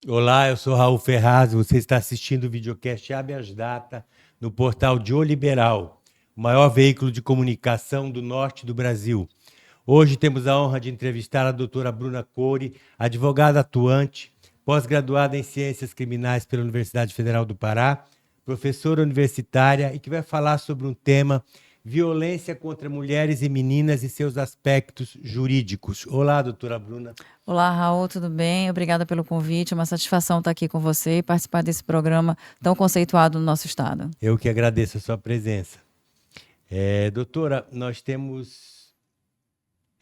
Olá, eu sou Raul Ferraz. Você está assistindo o videocast Habeas Data no portal de O Liberal, o maior veículo de comunicação do norte do Brasil. Hoje temos a honra de entrevistar a doutora Bruna Coure, advogada atuante, pós-graduada em Ciências Criminais pela Universidade Federal do Pará, professora universitária e que vai falar sobre um tema: violência contra mulheres e meninas e seus aspectos jurídicos. Olá, doutora Bruna. Olá, Raul, tudo bem? Obrigada pelo convite. É uma satisfação estar aqui com você e participar desse programa tão conceituado no nosso estado. Eu que agradeço a sua presença. Doutora, nós temos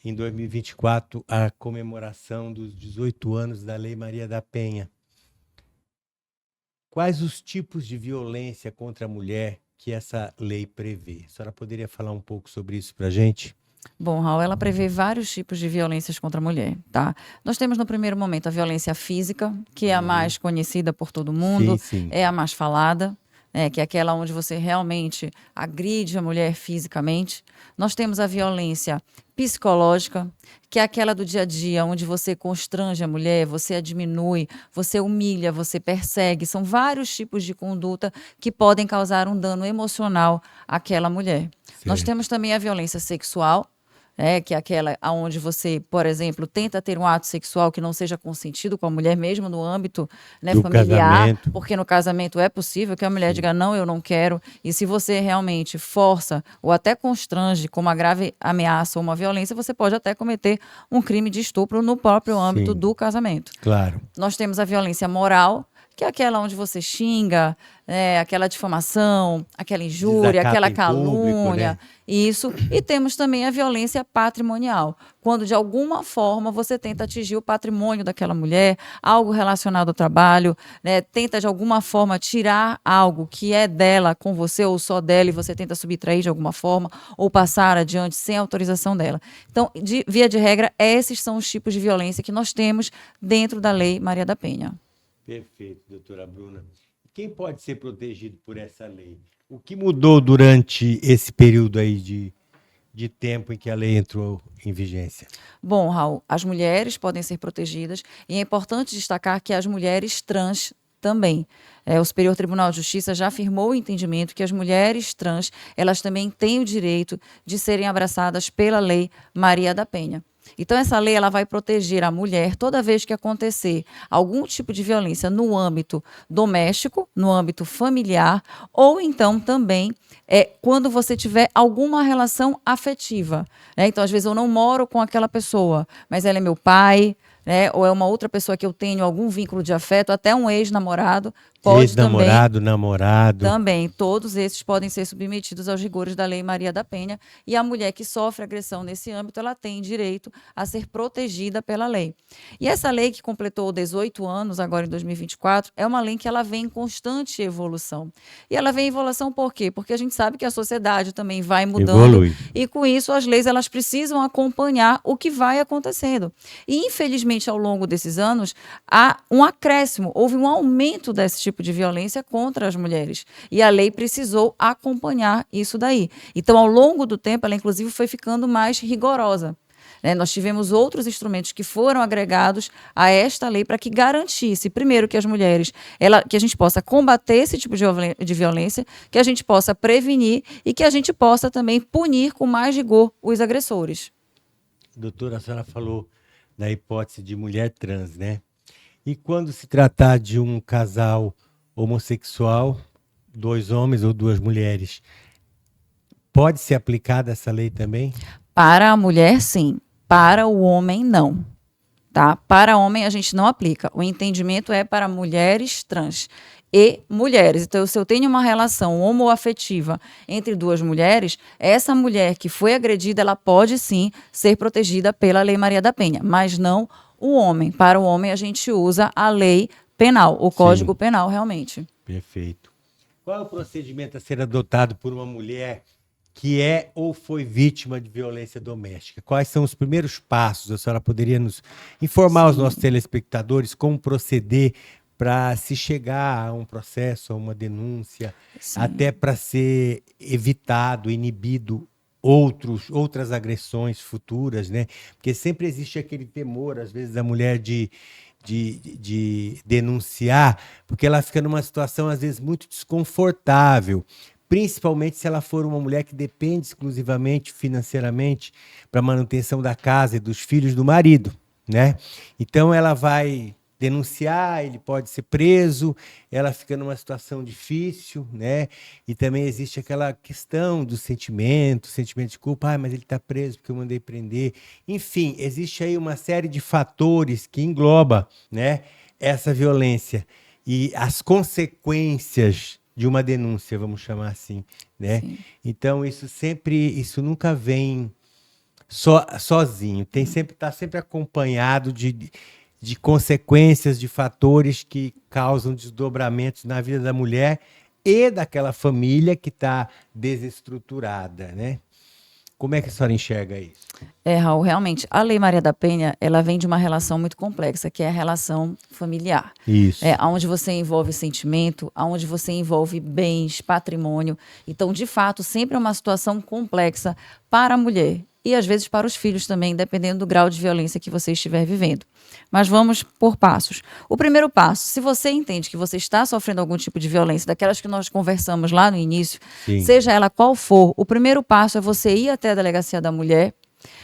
em 2024 a comemoração dos 18 anos da Lei Maria da Penha. Quais os tipos de violência contra a mulher que essa lei prevê? A senhora poderia falar um pouco sobre isso para a gente? Bom, Raul, ela prevê vários tipos de violências contra a mulher, tá? Nós temos no primeiro momento a violência física, que é a mais conhecida por todo Sim, mundo, sim. é a mais falada, que é aquela onde você realmente agride a mulher fisicamente. Nós temos a violência psicológica, que é aquela do dia a dia, onde você constrange a mulher, você a diminui, você humilha, você persegue. São vários tipos de conduta que podem causar um dano emocional àquela mulher. Nós Certo. temos também a violência sexual, que é aquela onde você, por exemplo, tenta ter um ato sexual que não seja consentido com a mulher, mesmo no âmbito, Do familiar, casamento. porque no casamento é possível que a mulher Sim, diga não, eu não quero, e se você realmente força ou até constrange com uma grave ameaça ou uma violência, você pode até cometer um crime de estupro no próprio âmbito sim, do casamento. claro. Nós temos a violência moral, que é aquela onde você xinga, aquela difamação, aquela injúria, Desacato aquela em público, calúnia, né? isso. E temos também a violência patrimonial, quando de alguma forma você tenta atingir o patrimônio daquela mulher, algo relacionado ao trabalho, né, tenta de alguma forma tirar algo que é dela com você ou só dela e você tenta subtrair de alguma forma ou passar adiante sem autorização dela. Então, via de regra, esses são os tipos de violência que nós temos dentro da Lei Maria da Penha. Perfeito, doutora Bruna. Quem pode ser protegido por essa lei? O que mudou durante esse período aí de tempo em que a lei entrou em vigência? Bom, Raul, as mulheres podem ser protegidas e é importante destacar que as mulheres trans também. O Superior Tribunal de Justiça já afirmou o entendimento que as mulheres trans, elas também têm o direito de serem abraçadas pela Lei Maria da Penha. Então, essa lei ela vai proteger a mulher toda vez que acontecer algum tipo de violência no âmbito doméstico, no âmbito familiar, ou então também quando você tiver alguma relação afetiva. Então, às vezes, eu não moro com aquela pessoa, mas ela é meu pai, ou é uma outra pessoa que eu tenho algum vínculo de afeto, até um ex-namorado, pode também. Ex-namorado, namorado. Também, todos esses podem ser submetidos aos rigores da Lei Maria da Penha e a mulher que sofre agressão nesse âmbito, ela tem direito a ser protegida pela lei. E essa lei que completou 18 anos, agora em 2024, é uma lei que ela vem em constante evolução. E ela vem em evolução por quê? Porque a gente sabe que a sociedade também vai mudando Evolui. e com isso as leis elas precisam acompanhar o que vai acontecendo. E infelizmente ao longo desses anos há um acréscimo, houve um aumento desse tipo de violência contra as mulheres. E a lei precisou acompanhar isso daí. Então, ao longo do tempo, ela inclusive foi ficando mais rigorosa. Nós tivemos outros instrumentos que foram agregados a esta lei para que garantisse, primeiro, que as mulheres, que a gente possa combater esse tipo de violência, que a gente possa prevenir e que a gente possa também punir com mais rigor os agressores. Doutora, a senhora falou da hipótese de mulher trans, né? E quando se tratar de um casal homossexual, dois homens ou duas mulheres, pode ser aplicada essa lei também? Para a mulher, sim. Para o homem, não. Tá? Para homem, a gente não aplica. O entendimento é para mulheres trans e mulheres. Então, se eu tenho uma relação homoafetiva entre duas mulheres, essa mulher que foi agredida, ela pode sim ser protegida pela Lei Maria da Penha, mas não o homem. Para o homem, a gente usa a lei penal, o Código Sim, Penal, realmente. perfeito. Qual é o procedimento a ser adotado por uma mulher que é ou foi vítima de violência doméstica? Quais são os primeiros passos? A senhora poderia nos informar os nossos Sim, telespectadores como proceder para se chegar a um processo, a uma denúncia, sim. até para ser evitado, inibido outras agressões futuras, né? Porque sempre existe aquele temor, às vezes, da mulher de denunciar, porque ela fica numa situação, às vezes, muito desconfortável, principalmente se ela for uma mulher que depende exclusivamente financeiramente para a manutenção da casa e dos filhos do marido, né? Então ela vai denunciar, ele pode ser preso, ela fica numa situação difícil, né? E também existe aquela questão do sentimento de culpa, mas ele está preso porque eu mandei prender. Enfim, existe aí uma série de fatores que engloba, né, essa violência e as consequências de uma denúncia, vamos chamar assim, né? Sim. Então isso nunca vem sozinho, está sempre acompanhado de consequências, de fatores que causam desdobramentos na vida da mulher e daquela família que está desestruturada, né? Como é que a senhora enxerga isso? Raul, realmente, a Lei Maria da Penha, ela vem de uma relação muito complexa, que é a relação familiar. Isso. Onde você envolve sentimento, onde você envolve bens, patrimônio. Então, de fato, sempre é uma situação complexa para a mulher. E, às vezes, para os filhos também, dependendo do grau de violência que você estiver vivendo. Mas vamos por passos. O primeiro passo, se você entende que você está sofrendo algum tipo de violência, daquelas que nós conversamos lá no início, Sim. seja ela qual for, o primeiro passo é você ir até a Delegacia da Mulher,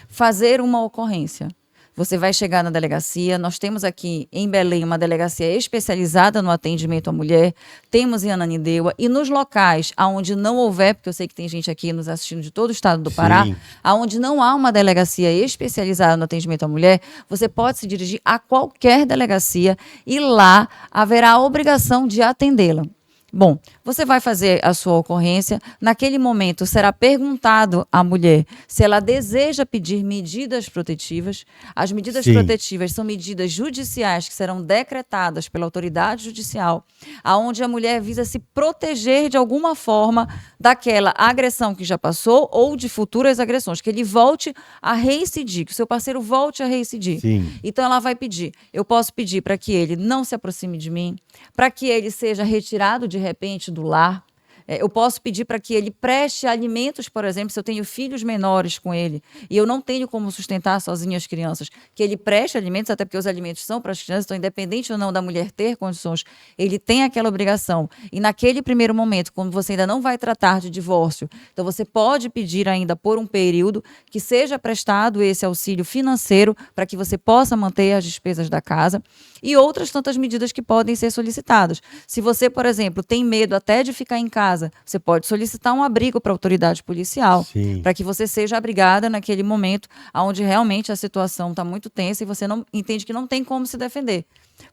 fazer uma ocorrência. Você vai chegar na delegacia, nós temos aqui em Belém uma delegacia especializada no atendimento à mulher, temos em Ananindeua, e nos locais onde não houver, porque eu sei que tem gente aqui nos assistindo de todo o estado do Pará, Sim. onde não há uma delegacia especializada no atendimento à mulher, você pode se dirigir a qualquer delegacia e lá haverá a obrigação de atendê-la. Bom, você vai fazer a sua ocorrência. Naquele momento, será perguntado à mulher se ela deseja pedir medidas protetivas. As medidas Sim. protetivas são medidas judiciais que serão decretadas pela autoridade judicial, aonde a mulher visa se proteger de alguma forma daquela agressão que já passou ou de futuras agressões, que ele volte a reincidir, que o seu parceiro volte a reincidir. Sim. Então, ela vai pedir. Eu posso pedir para que ele não se aproxime de mim, para que ele seja retirado de repente do lar. Eu posso pedir para que ele preste alimentos, por exemplo, se eu tenho filhos menores com ele e eu não tenho como sustentar sozinho as crianças, que ele preste alimentos, até porque os alimentos são para as crianças, então independente ou não da mulher ter condições, ele tem aquela obrigação. E naquele primeiro momento, quando você ainda não vai tratar de divórcio, então você pode pedir ainda por um período que seja prestado esse auxílio financeiro para que você possa manter as despesas da casa e outras tantas medidas que podem ser solicitadas. Se você, por exemplo, tem medo até de ficar em casa, você pode solicitar um abrigo para a autoridade policial, para que você seja abrigada naquele momento onde realmente a situação está muito tensa e você não entende que não tem como se defender.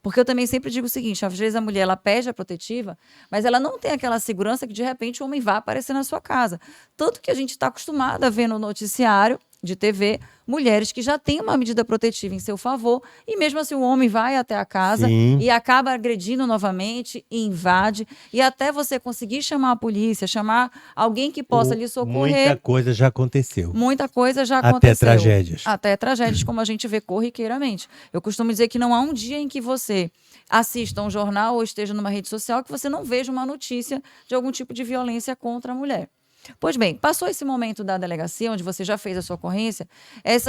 Porque eu também sempre digo o seguinte, às vezes a mulher ela pede a protetiva, mas ela não tem aquela segurança que de repente o homem vai aparecer na sua casa. Tanto que a gente está acostumado a ver no noticiário de TV, mulheres que já têm uma medida protetiva em seu favor e mesmo assim o homem vai até a casa Sim. e acaba agredindo novamente e invade e até você conseguir chamar a polícia, chamar alguém que possa lhe socorrer. Muita coisa já aconteceu. Muita coisa já Até aconteceu. tragédias. Até tragédias, como a gente vê corriqueiramente. Eu costumo dizer que não há um dia em que você assista um jornal ou esteja numa rede social que você não veja uma notícia de algum tipo de violência contra a mulher. Pois bem, passou esse momento da delegacia, onde você já fez a sua ocorrência,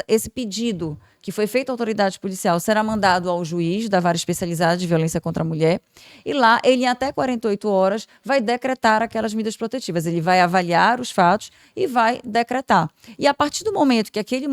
esse pedido que foi feito à autoridade policial será mandado ao juiz da vara especializada de violência contra a mulher e lá ele, em até 48 horas, vai decretar aquelas medidas protetivas. Ele vai avaliar os fatos e vai decretar. E a partir do momento que aquele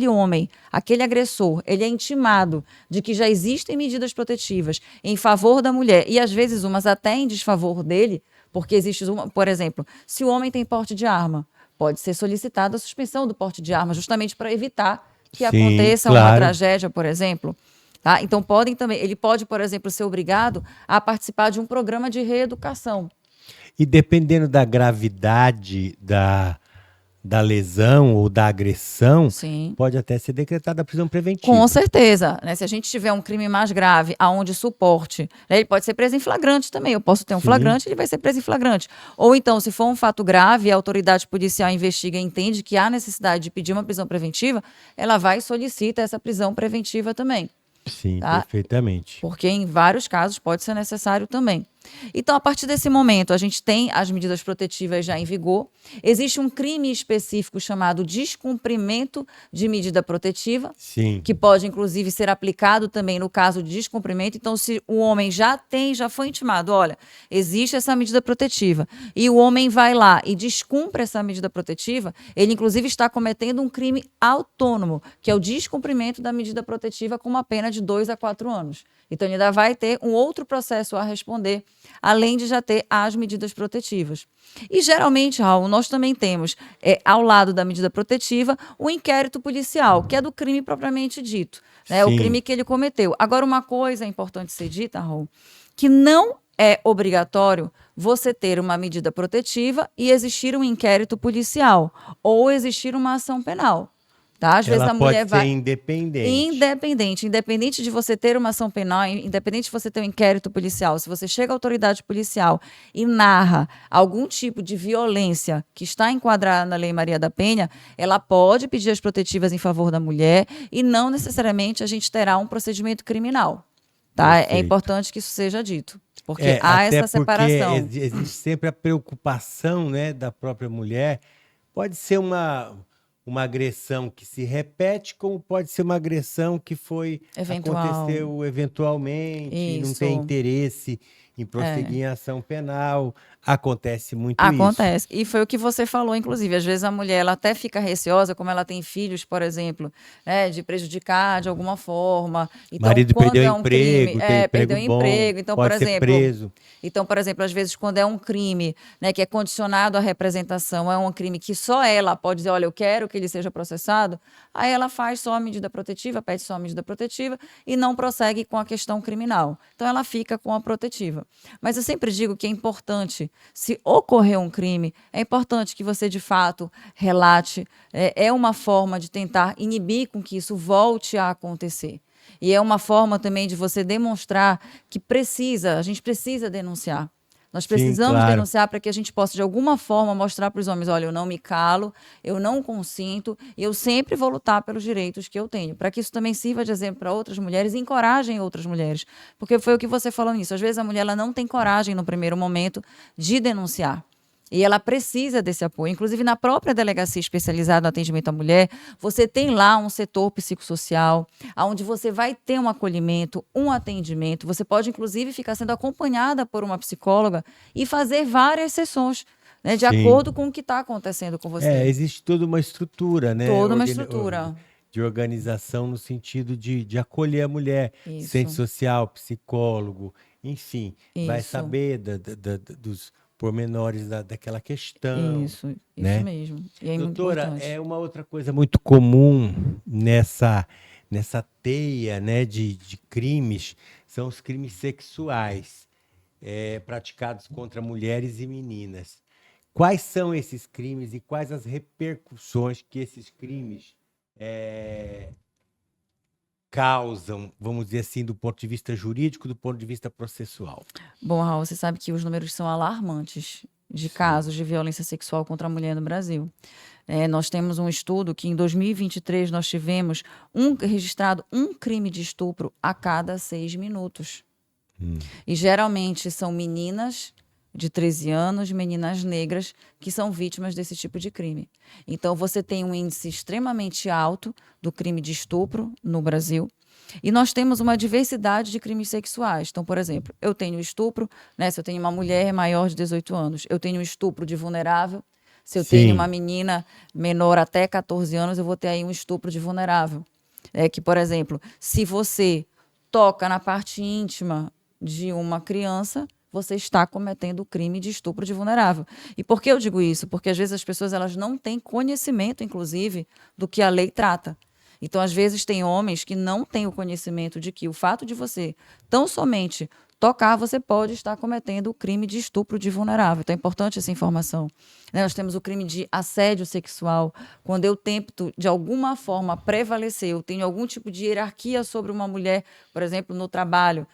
homem, aquele agressor, ele é intimado de que já existem medidas protetivas em favor da mulher e às vezes umas até em desfavor dele, porque existe uma, por exemplo, se o homem tem porte de arma, pode ser solicitada a suspensão do porte de arma, justamente para evitar que aconteça uma tragédia, por exemplo. Tá? Então, ele pode, por exemplo, ser obrigado a participar de um programa de reeducação. E dependendo da gravidade da lesão ou da agressão, Sim. pode até ser decretada a prisão preventiva. Com certeza. Né? Se a gente tiver um crime mais grave, aonde suporte, né, ele pode ser preso em flagrante também. Eu posso ter um flagrante, ele vai ser preso em flagrante. Ou então, se for um fato grave, a autoridade policial investiga e entende que há necessidade de pedir uma prisão preventiva, ela vai e solicita essa prisão preventiva também. Sim, tá? perfeitamente. Porque em vários casos pode ser necessário também. Então, a partir desse momento, a gente tem as medidas protetivas já em vigor. Existe um crime específico chamado descumprimento de medida protetiva, Sim. que pode, inclusive, ser aplicado também no caso de descumprimento. Então, se o homem já foi intimado, olha, existe essa medida protetiva, e o homem vai lá e descumpre essa medida protetiva, ele, inclusive, está cometendo um crime autônomo, que é o descumprimento da medida protetiva com uma pena de 2 a 4 anos. Então, ele ainda vai ter um outro processo a responder, além de já ter as medidas protetivas. E, geralmente, Raul, nós também temos, ao lado da medida protetiva, o inquérito policial, que é do crime propriamente dito, né? O crime que ele cometeu. Agora, uma coisa importante ser dita, Raul, que não é obrigatório você ter uma medida protetiva e existir um inquérito policial ou existir uma ação penal. Tá? Às vezes Ela a mulher pode vai ser independente. Independente de você ter uma ação penal, independente de você ter um inquérito policial, se você chega à autoridade policial e narra algum tipo de violência que está enquadrada na Lei Maria da Penha, ela pode pedir as protetivas em favor da mulher e não necessariamente a gente terá um procedimento criminal. Tá? É importante que isso seja dito, porque há até essa separação. Porque existe sempre a preocupação, né, da própria mulher. Pode ser uma agressão que se repete, como pode ser uma agressão que aconteceu eventualmente, e não tem interesse em prosseguir em ação penal. Acontece muito isso. Acontece. E foi o que você falou, inclusive. Às vezes a mulher ela até fica receosa, como ela tem filhos, por exemplo, né, de prejudicar de alguma forma. Então, marido quando perdeu é um emprego, crime, tem perdeu emprego bom, emprego. Então, pode por ser exemplo, preso. Então, por exemplo, às vezes, quando é um crime, né, que é condicionado à representação, é um crime que só ela pode dizer, olha, eu quero que ele seja processado, aí ela faz só a medida protetiva, pede só a medida protetiva e não prossegue com a questão criminal. Então, ela fica com a protetiva. Mas eu sempre digo que é importante, se ocorrer um crime, é importante que você, de fato, relate. É uma forma de tentar inibir com que isso volte a acontecer. E é uma forma também de você demonstrar que a gente precisa denunciar. Nós precisamos denunciar para que a gente possa, de alguma forma, mostrar para os homens, olha, eu não me calo, eu não consinto, e eu sempre vou lutar pelos direitos que eu tenho. Para que isso também sirva de exemplo para outras mulheres e encorajem outras mulheres. Porque foi o que você falou nisso. Às vezes a mulher ela não tem coragem, no primeiro momento, de denunciar. E ela precisa desse apoio. Inclusive, na própria delegacia especializada no atendimento à mulher, você tem lá um setor psicossocial, onde você vai ter um acolhimento, um atendimento. Você pode, inclusive, ficar sendo acompanhada por uma psicóloga e fazer várias sessões, né, de acordo com o que está acontecendo com você. Existe toda uma estrutura, né? Toda uma estrutura. De organização no sentido de acolher a mulher. Isso. Assistente social, psicólogo, enfim. Vai Isso. saber dos pormenores daquela questão. Isso né? mesmo. E é Doutora, muito importante. uma outra coisa muito comum nessa teia, né, de crimes são os crimes sexuais praticados contra mulheres e meninas. Quais são esses crimes e quais as repercussões que esses crimes causam, vamos dizer assim, do ponto de vista jurídico, do ponto de vista processual? Bom, Raul, você sabe que os números são alarmantes de casos de violência sexual contra a mulher no Brasil. Nós temos um estudo que em 2023 nós tivemos registrado um crime de estupro a cada 6 minutos. E geralmente são meninas de 13 anos, meninas negras, que são vítimas desse tipo de crime. Então, você tem um índice extremamente alto do crime de estupro no Brasil. E nós temos uma diversidade de crimes sexuais. Então, por exemplo, eu tenho estupro, né, se eu tenho uma mulher maior de 18 anos, eu tenho estupro de vulnerável. Se eu tenho uma menina menor até 14 anos, eu vou ter aí um estupro de vulnerável. Que, por exemplo, se você toca na parte íntima de uma criança, você está cometendo o crime de estupro de vulnerável. E por que eu digo isso? Porque às vezes as pessoas elas não têm conhecimento, inclusive, do que a lei trata. Então, às vezes, tem homens que não têm o conhecimento de que o fato de você tão somente tocar, você pode estar cometendo o crime de estupro de vulnerável. Então, é importante essa informação. Nós temos o crime de assédio sexual, quando eu tento, de alguma forma, prevalecer, eu tenho algum tipo de hierarquia sobre uma mulher, por exemplo, no trabalho,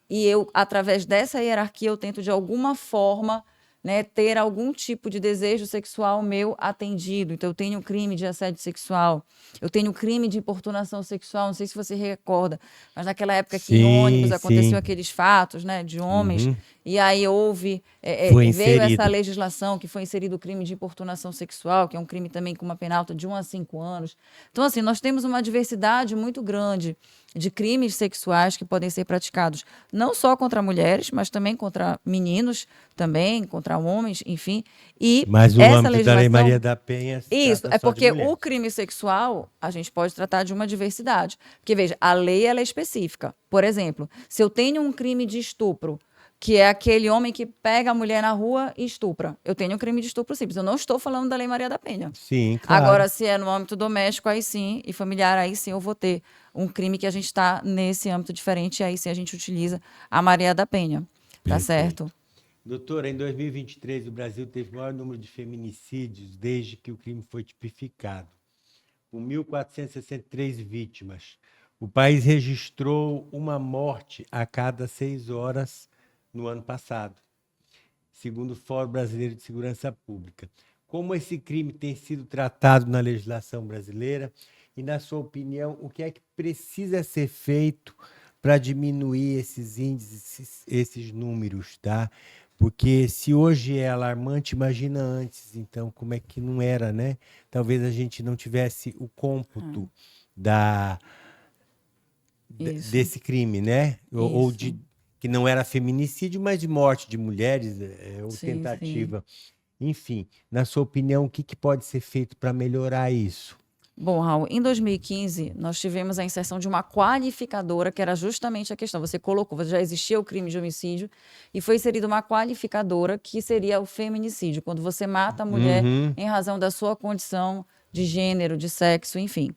e eu, através dessa hierarquia, eu tento, de alguma forma, né, ter algum tipo de desejo sexual meu atendido. Então, eu tenho crime de assédio sexual, eu tenho crime de importunação sexual, não sei se você recorda, mas naquela época que em ônibus aconteciam aqueles fatos, né, de homens e aí houve, Foi veio inserido. essa legislação que foi inserido o crime de importunação sexual, que é um crime também com uma pena alta de 1 a 5 anos. Então, assim, nós temos uma diversidade muito grande de crimes sexuais que podem ser praticados não só contra mulheres, mas também contra meninos, também contra homens, enfim. E Mas no essa âmbito da Lei legislação... Maria da Penha se Isso, trata é só de porque mulheres. o crime sexual a gente pode tratar de uma diversidade. Porque, veja, a lei ela é específica. Por exemplo, se eu tenho um crime de estupro, que é aquele homem que pega a mulher na rua e estupra, eu tenho um crime de estupro simples. Eu não estou falando da Lei Maria da Penha. Sim, claro. Agora, se é no âmbito doméstico, aí sim, e familiar, aí sim eu vou ter um crime que a gente está nesse âmbito diferente, e aí sim a gente utiliza a Maria da Penha. Tá Perfeito. certo? Doutora, em 2023, o Brasil teve o maior número de feminicídios desde que o crime foi tipificado, com 1.463 vítimas. O país registrou uma morte a cada 6 horas no ano passado, segundo o Fórum Brasileiro de Segurança Pública. Como esse crime tem sido tratado na legislação brasileira e, na sua opinião, o que é que precisa ser feito para diminuir esses índices, esses números, tá? Porque se hoje é alarmante, imagina antes, então, como é que não era, né? Talvez a gente não tivesse o cômputo Isso. desse crime, né? Ou Isso. que não era feminicídio, mas de morte de mulheres, ou Sim, tentativa. Enfim, na sua opinião, o que pode ser feito para melhorar isso? Bom, Raul, em 2015, nós tivemos a inserção de uma qualificadora, que era justamente a questão. Você colocou, já existia o crime de homicídio, e foi inserida uma qualificadora, que seria o feminicídio, quando você mata a mulher em razão da sua condição de gênero, de sexo, enfim.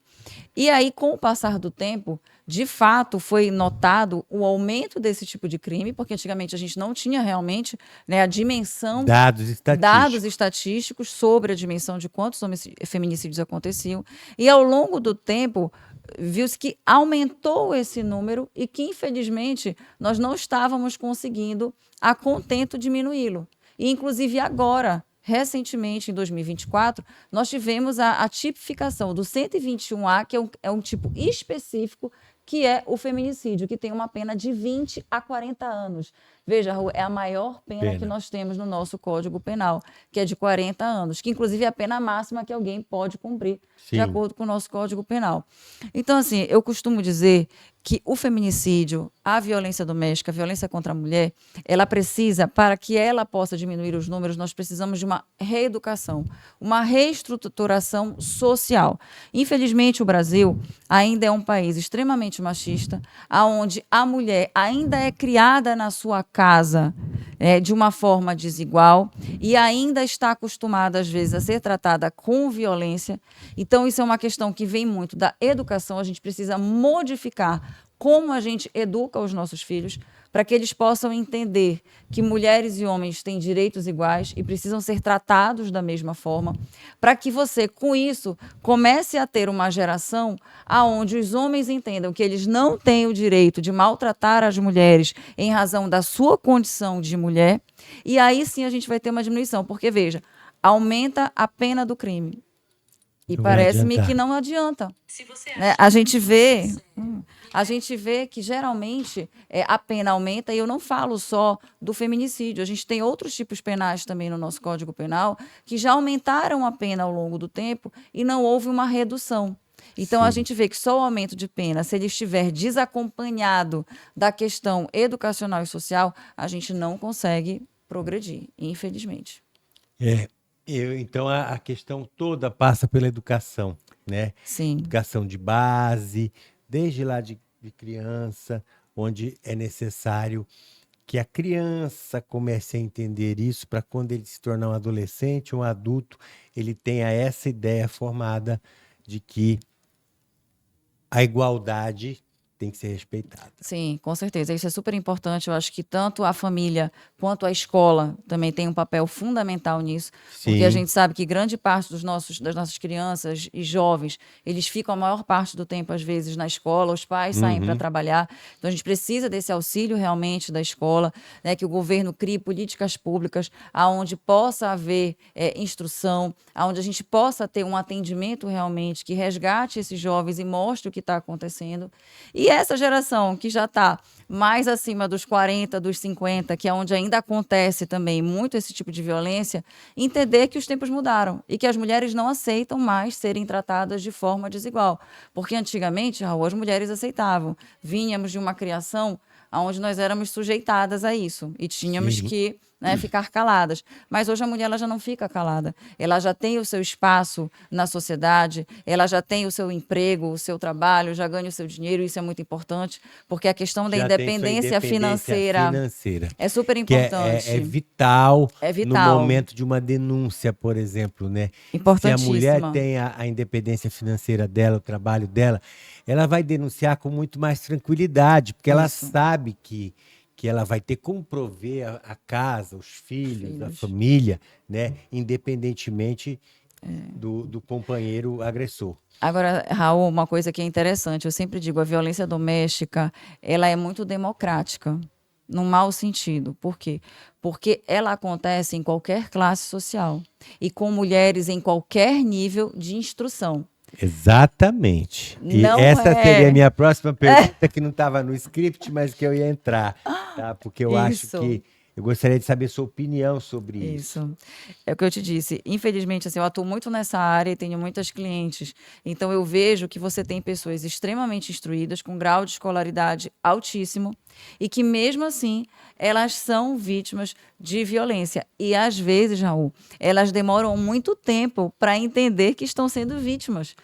E aí, com o passar do tempo, de fato, foi notado o aumento desse tipo de crime, porque antigamente a gente não tinha realmente, né, a dimensão, Dados estatísticos sobre a dimensão de quantos feminicídios aconteciam. E ao longo do tempo, viu-se que aumentou esse número e que, infelizmente, nós não estávamos conseguindo a contento diminuí-lo. E, inclusive, agora, recentemente, em 2024, nós tivemos a tipificação do 121A, que é um tipo específico, que é o feminicídio, que tem uma pena de 20 a 40 anos. Veja, Raul, é a maior pena que nós temos no nosso Código Penal, que é de 40 anos, que inclusive é a pena máxima que alguém pode cumprir, de acordo com o nosso Código Penal. Então, assim, eu costumo dizer que o feminicídio, a violência doméstica, a violência contra a mulher, ela precisa, para que ela possa diminuir os números, nós precisamos de uma reeducação, uma reestruturação social. Infelizmente, o Brasil ainda é um país extremamente machista, onde a mulher ainda é criada na sua casa de uma forma desigual e ainda está acostumada, às vezes, a ser tratada com violência. Então, isso é uma questão que vem muito da educação. A gente precisa modificar como a gente educa os nossos filhos para que eles possam entender que mulheres e homens têm direitos iguais e precisam ser tratados da mesma forma, para que você, com isso, comece a ter uma geração onde os homens entendam que eles não têm o direito de maltratar as mulheres em razão da sua condição de mulher, e aí sim a gente vai ter uma diminuição, porque, veja, aumenta a pena do crime. E parece-me que não adianta. Né? A gente vê que geralmente a pena aumenta, e eu não falo só do feminicídio. A gente tem outros tipos penais também no nosso Código Penal que já aumentaram a pena ao longo do tempo e não houve uma redução. Então, a gente vê que só o aumento de pena, se ele estiver desacompanhado da questão educacional e social, a gente não consegue progredir, infelizmente. Então, a questão toda passa pela educação, né? Sim. Educação de base, desde lá de criança, onde é necessário que a criança comece a entender isso, para quando ele se tornar um adolescente, um adulto, ele tenha essa ideia formada de que a igualdade tem que ser respeitada. Sim, com certeza. Isso é super importante. Eu acho que tanto a família quanto a escola também tem um papel fundamental nisso. Sim. Porque a gente sabe que grande parte das nossas crianças e jovens, eles ficam a maior parte do tempo, às vezes, na escola, os pais saem para trabalhar. Então, a gente precisa desse auxílio realmente da escola, né, que o governo crie políticas públicas onde possa haver instrução, onde a gente possa ter um atendimento realmente que resgate esses jovens e mostre o que está acontecendo. E essa geração que já está mais acima dos 40, dos 50, que é onde ainda acontece também muito esse tipo de violência, entender que os tempos mudaram e que as mulheres não aceitam mais serem tratadas de forma desigual. Porque antigamente, Raul, as mulheres aceitavam. Vínhamos de uma criação onde nós éramos sujeitadas a isso e tínhamos Sim. que, né, ficar caladas. Mas hoje a mulher ela já não fica calada. Ela já tem o seu espaço na sociedade, ela já tem o seu emprego, o seu trabalho, já ganha o seu dinheiro, isso é muito importante, porque a questão da Já tem sua independência financeira financeira, é super que importante. é vital É no vital. momento de uma denúncia, por exemplo, né? Se a Importantíssima. mulher tem a independência financeira dela, o trabalho dela, ela vai denunciar com muito mais tranquilidade, porque ela Isso. sabe que ela vai ter como prover a casa, os filhos, a Filhos. família, né? Independentemente do companheiro agressor. Agora, Raul, uma coisa que é interessante, eu sempre digo, a violência doméstica, ela é muito democrática, num mau sentido. Por quê? Porque ela acontece em qualquer classe social e com mulheres em qualquer nível de instrução. Exatamente. E Não essa seria a é... minha próxima pergunta, que não estava no script, mas que eu ia entrar, tá? Porque eu acho Isso. que eu gostaria de saber sua opinião sobre isso. Isso. É o que eu te disse. Infelizmente, assim, eu atuo muito nessa área e tenho muitas clientes. Então, eu vejo que você tem pessoas extremamente instruídas, com grau de escolaridade altíssimo, e que, mesmo assim, elas são vítimas de violência. E, às vezes, Raul, elas demoram muito tempo para entender que estão sendo vítimas.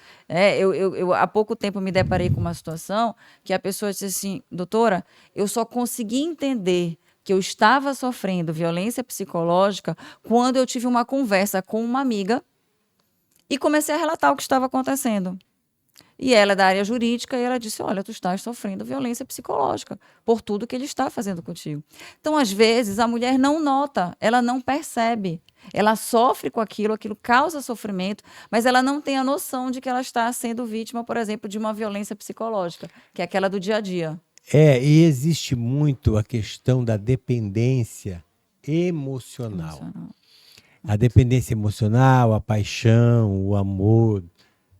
Eu, há pouco tempo, me deparei com uma situação que a pessoa disse assim, doutora, eu só consegui entender que eu estava sofrendo violência psicológica quando eu tive uma conversa com uma amiga e comecei a relatar o que estava acontecendo. E ela é da área jurídica e ela disse, olha, tu estás sofrendo violência psicológica por tudo que ele está fazendo contigo. Então, às vezes, a mulher não nota, ela não percebe. Ela sofre com aquilo causa sofrimento, mas ela não tem a noção de que ela está sendo vítima, por exemplo, de uma violência psicológica, que é aquela do dia a dia. E existe muito a questão da dependência emocional. A dependência emocional, a paixão, o amor,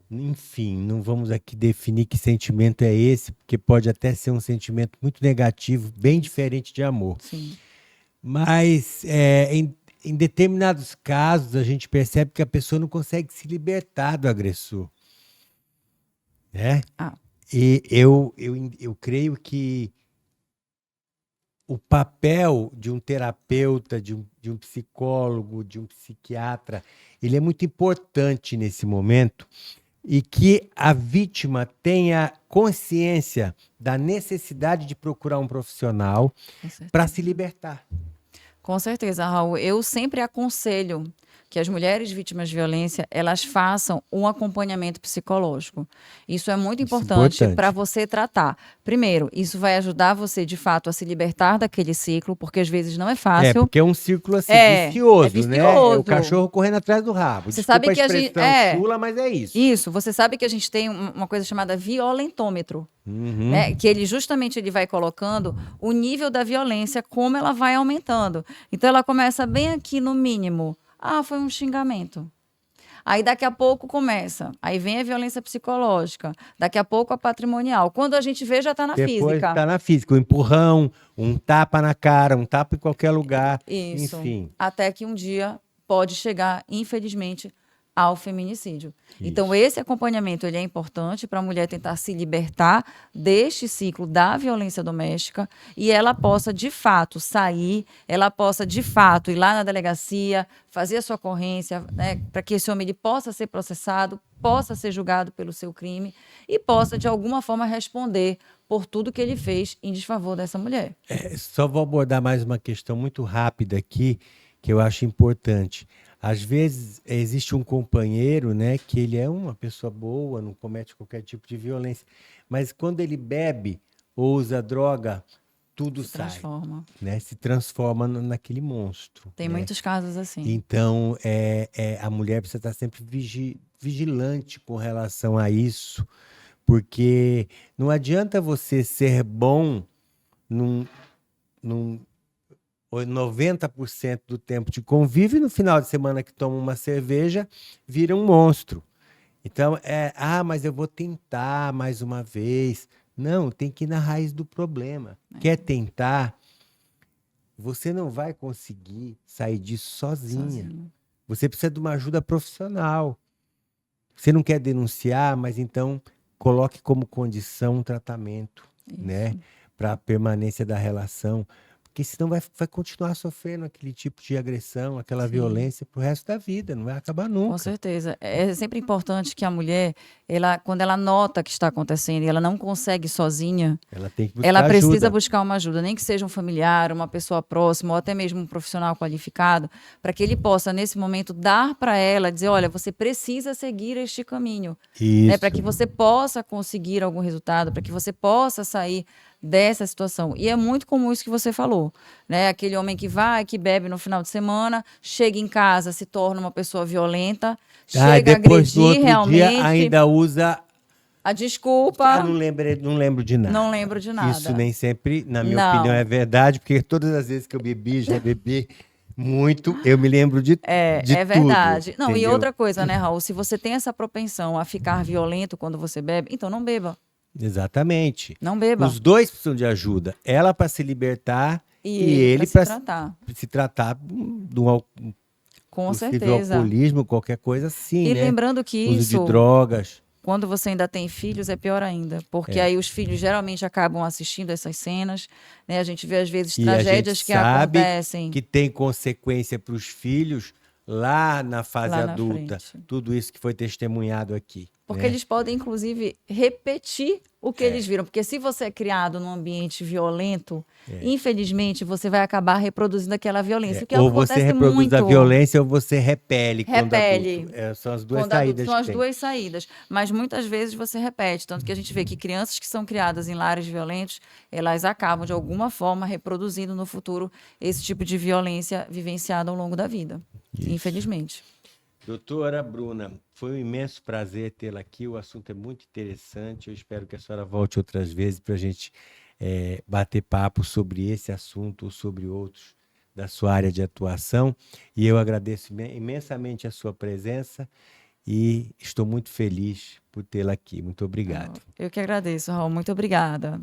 enfim, não vamos aqui definir que sentimento é esse, porque pode até ser um sentimento muito negativo, bem diferente de amor. Sim. Mas em determinados casos a gente percebe que a pessoa não consegue se libertar do agressor, né? E eu creio que o papel de um terapeuta, de um psicólogo, de um psiquiatra, ele é muito importante nesse momento, e que a vítima tenha consciência da necessidade de procurar um profissional para se libertar. Com certeza, Raul. Eu sempre aconselho que as mulheres vítimas de violência, elas façam um acompanhamento psicológico. Isso é muito importante para você tratar. Primeiro, isso vai ajudar você, de fato, a se libertar daquele ciclo, porque às vezes não é fácil. Porque é um círculo assim, vicioso, né? É o cachorro correndo atrás do rabo. Você sabe que a gente chula, mas é isso. Isso, você sabe que a gente tem uma coisa chamada violentômetro. Né? Que ele justamente ele vai colocando o nível da violência, como ela vai aumentando. Então ela começa bem aqui no mínimo. Ah, foi um xingamento. Aí daqui a pouco começa. Aí vem a violência psicológica. Daqui a pouco a patrimonial. Quando a gente vê, já está na física. Depois está na física. Um empurrão, um tapa na cara, um tapa em qualquer lugar. Isso. Enfim. Até que um dia pode chegar, infelizmente, ao feminicídio. Então, esse acompanhamento ele é importante para a mulher tentar se libertar deste ciclo da violência doméstica e ela possa, de fato, sair, ela possa, de fato, ir lá na delegacia, fazer a sua ocorrência, né, para que esse homem ele possa ser processado, possa ser julgado pelo seu crime e possa, de alguma forma, responder por tudo que ele fez em desfavor dessa mulher. Só vou abordar mais uma questão muito rápida aqui, que eu acho importante. Às vezes existe um companheiro, né, que ele é uma pessoa boa, não comete qualquer tipo de violência, mas quando ele bebe ou usa droga, tudo se sai, transforma. Né? Se transforma naquele monstro. Tem muitos casos assim. Então, a mulher precisa estar sempre vigilante com relação a isso, porque não adianta você ser bom num 90% do tempo de convívio e no final de semana que toma uma cerveja, vira um monstro. Então, mas eu vou tentar mais uma vez. Não, tem que ir na raiz do problema. Quer tentar, você não vai conseguir sair disso sozinha. Você precisa de uma ajuda profissional. Você não quer denunciar, mas então coloque como condição um tratamento, né? Para a permanência da relação. Porque senão vai continuar sofrendo aquele tipo de agressão, aquela violência pro resto da vida, não vai acabar nunca. Com certeza. É sempre importante que a mulher, quando ela nota que está acontecendo e ela não consegue sozinha, Ela tem que buscar ela precisa ajuda. buscar uma ajuda, nem que seja um familiar, uma pessoa próxima, ou até mesmo um profissional qualificado, para que ele possa, nesse momento, dar para ela, dizer, olha, você precisa seguir este caminho. Isso. Né, para que você possa conseguir algum resultado, para que você possa sair dessa situação. E é muito comum isso que você falou, né? Aquele homem que vai, que bebe no final de semana, chega em casa, se torna uma pessoa violenta, chega a depois, no agredir outro realmente. dia, ainda usa... A desculpa. Não lembro de nada. Não lembro de nada. Isso nem sempre, na minha opinião, é verdade, porque todas as vezes que eu bebi, já bebi muito, eu me lembro de tudo. É verdade. Não, entendeu? e outra coisa, né, Raul? Se você tem essa propensão a ficar violento quando você bebe, então não beba. Exatamente. Não beba. Os dois precisam de ajuda. Ela para se libertar e ele para se tratar de um Com possível certeza. alcoolismo, qualquer coisa assim, E né? lembrando que Uso isso, de drogas. quando você ainda tem filhos, é pior ainda. Porque aí os filhos geralmente acabam assistindo essas cenas, né? A gente vê, às vezes, E tragédias a gente que sabe acontecem. que tem consequência para os filhos lá na fase Lá na adulta. frente. Tudo isso que foi testemunhado aqui. Porque né? eles podem, inclusive, repetir o que eles viram. Porque se você é criado num ambiente violento, infelizmente, você vai acabar reproduzindo aquela violência. Que Ou acontece você reproduz muito. a violência ou você repele quando Repele. adulto. São as duas Quando adulto, saídas são que as tem. duas saídas. Mas muitas vezes você repete. Tanto que a gente vê que crianças que são criadas em lares violentos, elas acabam, de alguma forma, reproduzindo no futuro esse tipo de violência vivenciada ao longo da vida. Isso. Infelizmente. Doutora Bruna, foi um imenso prazer tê-la aqui. O assunto é muito interessante. Eu espero que a senhora volte outras vezes para a gente bater papo sobre esse assunto ou sobre outros da sua área de atuação. E eu agradeço imensamente a sua presença e estou muito feliz por tê-la aqui. Muito obrigado. Eu que agradeço, Raul. Muito obrigada.